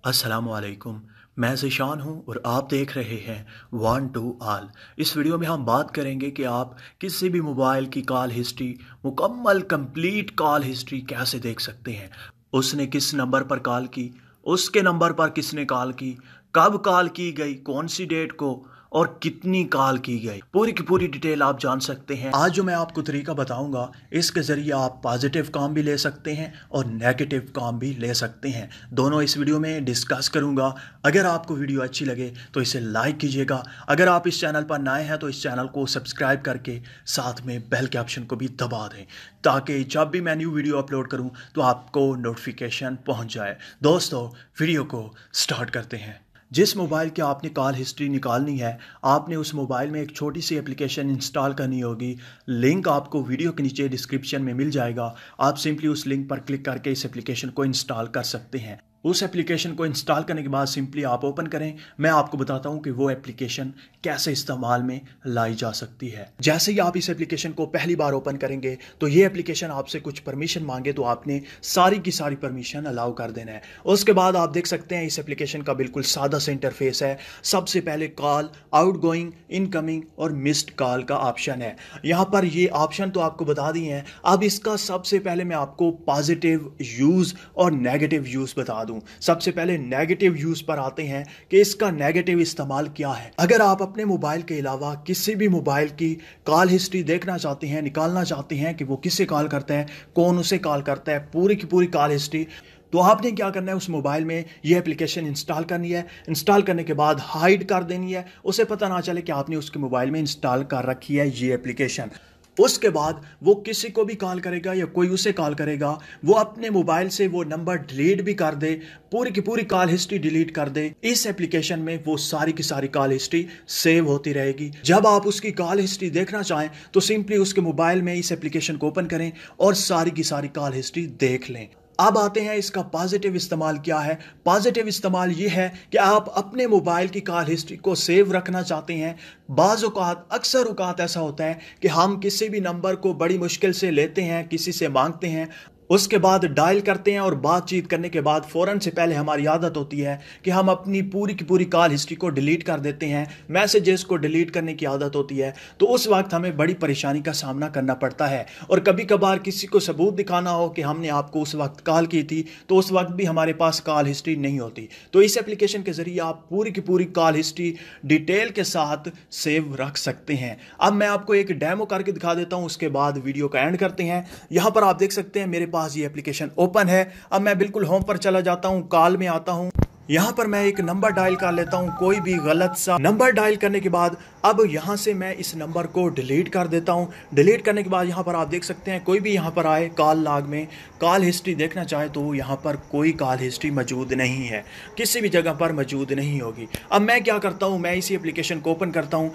अस्सलामुअलैकुम। मैं ज़ीशान हूँ और आप देख रहे हैं वन टू ऑल। इस वीडियो में हम बात करेंगे कि आप किसी भी मोबाइल की कॉल हिस्ट्री मुकम्मल कंप्लीट कॉल हिस्ट्री कैसे देख सकते हैं। उसने किस नंबर पर कॉल की, उसके नंबर पर किसने कॉल की, कब कॉल की गई, कौन सी डेट को और कितनी कॉल की गई, पूरी की पूरी डिटेल आप जान सकते हैं। आज जो मैं आपको तरीका बताऊंगा, इसके ज़रिए आप पॉजिटिव काम भी ले सकते हैं और नेगेटिव काम भी ले सकते हैं। दोनों इस वीडियो में डिस्कस करूंगा। अगर आपको वीडियो अच्छी लगे तो इसे लाइक कीजिएगा। अगर आप इस चैनल पर नए हैं तो इस चैनल को सब्सक्राइब करके साथ में बेल के ऑप्शन को भी दबा दें, ताकि जब भी मैं न्यू वीडियो अपलोड करूं तो आपको नोटिफिकेशन पहुंच जाए। दोस्तों, वीडियो को स्टार्ट करते हैं। जिस मोबाइल की आपने कॉल हिस्ट्री निकालनी है, आपने उस मोबाइल में एक छोटी सी एप्लीकेशन इंस्टॉल करनी होगी। लिंक आपको वीडियो के नीचे डिस्क्रिप्शन में मिल जाएगा। आप सिंपली उस लिंक पर क्लिक करके इस एप्लीकेशन को इंस्टॉल कर सकते हैं। उस एप्लीकेशन को इंस्टॉल करने के बाद सिंपली आप ओपन करें। मैं आपको बताता हूं कि वो एप्लीकेशन कैसे इस्तेमाल में लाई जा सकती है। जैसे ही आप इस एप्लीकेशन को पहली बार ओपन करेंगे तो ये एप्लीकेशन आपसे कुछ परमिशन मांगे, तो आपने सारी की सारी परमिशन अलाउ कर देना है। उसके बाद आप देख सकते हैं इस एप्लीकेशन का बिल्कुल सादा सा इंटरफेस है। सबसे पहले कॉल, आउटगोइंग, इनकमिंग और मिस्ड कॉल का ऑप्शन है। यहाँ पर ये ऑप्शन तो आपको बता दिए हैं। अब इसका सबसे पहले मैं आपको पॉजिटिव यूज़ और नेगेटिव यूज़ बता दूं। सबसे पहले नेगेटिव यूज पर आते हैं कि इसका नेगेटिव इस्तेमाल क्या है। अगर आप अपने मोबाइल के अलावा किसी भी मोबाइल की कॉल हिस्ट्री देखना चाहते हैं, निकालना चाहते हैं कि वो किससे कॉल करता है, कौन उसे कॉल करता है, पूरी की पूरी कॉल हिस्ट्री, तो आपने क्या करना है, उस मोबाइल में ये एप्लीकेशन इंस्टॉल करनी है। इंस्टॉल करने के बाद हाइड कर देनी है, उसे पता ना चले कि आपने उसके मोबाइल में इंस्टॉल कर रखी है ये एप्लीकेशन। उसके बाद वो किसी को भी कॉल करेगा या कोई उसे कॉल करेगा, वो अपने मोबाइल से वो नंबर डिलीट भी कर दे, पूरी की पूरी कॉल हिस्ट्री डिलीट कर दे, इस एप्लीकेशन में वो सारी की सारी कॉल हिस्ट्री सेव होती रहेगी। जब आप उसकी कॉल हिस्ट्री देखना चाहें तो सिंपली उसके मोबाइल में इस एप्लीकेशन को ओपन करें और सारी की सारी कॉल हिस्ट्री देख लें। अब आते हैं इसका पॉजिटिव इस्तेमाल क्या है। पॉजिटिव इस्तेमाल ये है कि आप अपने मोबाइल की कॉल हिस्ट्री को सेव रखना चाहते हैं। बाज़ औक़ात, अक्सर औक़ात ऐसा होता है कि हम किसी भी नंबर को बड़ी मुश्किल से लेते हैं, किसी से मांगते हैं, उसके बाद डायल करते हैं और बातचीत करने के बाद फ़ौरन से पहले हमारी आदत होती है कि हम अपनी पूरी की पूरी कॉल हिस्ट्री को डिलीट कर देते हैं, मैसेजेस को डिलीट करने की आदत होती है। तो उस वक्त हमें बड़ी परेशानी का सामना करना पड़ता है। और कभी कभार किसी को सबूत दिखाना हो कि हमने आपको उस वक्त कॉल की थी, तो उस वक्त भी हमारे पास कॉल हिस्ट्री नहीं होती। तो इस एप्लीकेशन के ज़रिए आप पूरी की पूरी कॉल हिस्ट्री डिटेल के साथ सेव रख सकते हैं। अब मैं आपको एक डेमो करके दिखा देता हूँ, उसके बाद वीडियो का एंड करते हैं। यहाँ पर आप देख सकते हैं मेरे पास ये एप्लीकेशन ओपन है। अब मैं बिल्कुल होम पर चला जाता हूं, कॉल में आता हूं। यहां पर मैं एक नंबर डायल कर लेता हूं, कोई भी गलत सा नंबर डायल करने के बाद अब यहां से मैं इस नंबर को डिलीट कर देता हूं। डिलीट करने के बाद यहां पर आप देख सकते हैं कोई भी यहां पर आए कॉल लॉग में कॉल हिस्ट्री देखना चाहे तो यहां पर कोई कॉल हिस्ट्री मौजूद नहीं है, किसी भी जगह पर मौजूद नहीं होगी। अब मैं क्या करता हूं, मैं इसी एप्लीकेशन को ओपन करता हूं।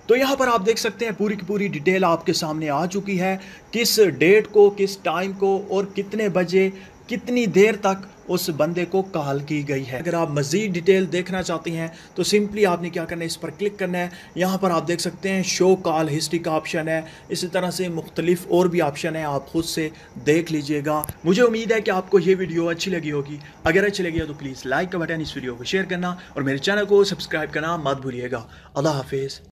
तो यहाँ पर आप देख सकते हैं पूरी की पूरी डिटेल आपके सामने आ चुकी है, किस डेट को, किस टाइम को और कितने बजे, कितनी देर तक उस बंदे को कॉल की गई है। अगर आप मज़ीद डिटेल देखना चाहते हैं तो सिंपली आपने क्या करना है, इस पर क्लिक करना है। यहाँ पर आप देख सकते हैं शो कॉल हिस्ट्री का ऑप्शन है। इसी तरह से मुख्तलिफ और भी ऑप्शन है, आप खुद से देख लीजिएगा। मुझे उम्मीद है कि आपको ये वीडियो अच्छी लगी होगी। अगर अच्छी लगी हो तो प्लीज़ लाइक का बटन, इस वीडियो को शेयर करना और मेरे चैनल को सब्सक्राइब करना मत भूलिएगा। अल्लाह हाफिज़।